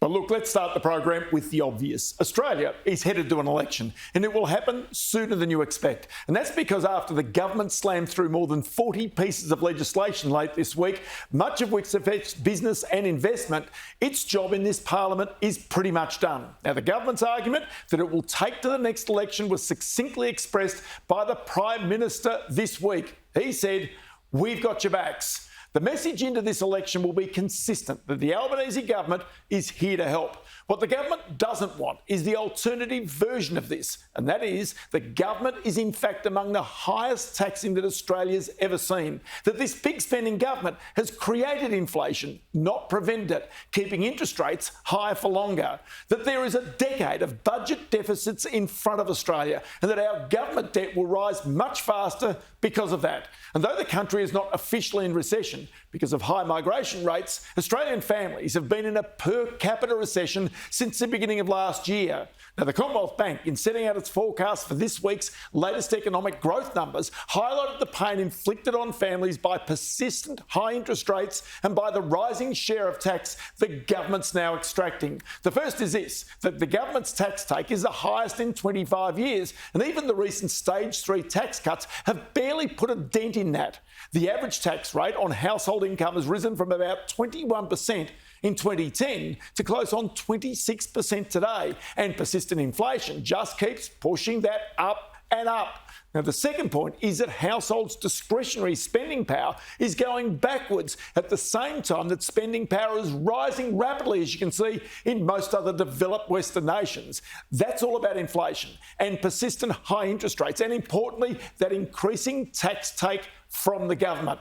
Well, look, let's start the program with the obvious. Australia is headed to an election, and it will happen sooner than you expect. And that's because after the government slammed through more than 40 pieces of legislation late this week, much of which affects business and investment, its job in this parliament is pretty much done. Now, the government's argument that it will take to the next election was succinctly expressed by the Prime Minister this week. He said, "We've got your backs." The message into this election will be consistent that the Albanese government is here to help. What the government doesn't want is the alternative version of this, and that is the government is in fact among the highest taxing that Australia's ever seen. That this big spending government has created inflation, not prevented it, keeping interest rates higher for longer. That there is a decade of budget deficits in front of Australia, and that our government debt will rise much faster because of that. And though the country is not officially in recession because of high migration rates, Australian families have been in a per capita recession since the beginning of last year. Now, the Commonwealth Bank, in setting out its forecast for this week's latest economic growth numbers, highlighted the pain inflicted on families by persistent high interest rates and by the rising share of tax the government's now extracting. The first is this, that the government's tax take is the highest in 25 years, and even the recent Stage 3 tax cuts have barely put a dent in that. The average tax rate on household income has risen from about 21% in 2010 to close on 26% today, and persistent inflation just keeps pushing that up and up. Now, the second point is that households' discretionary spending power is going backwards at the same time that spending power is rising rapidly, as you can see in most other developed Western nations. That's all about inflation and persistent high interest rates, and importantly, that increasing tax take from the government.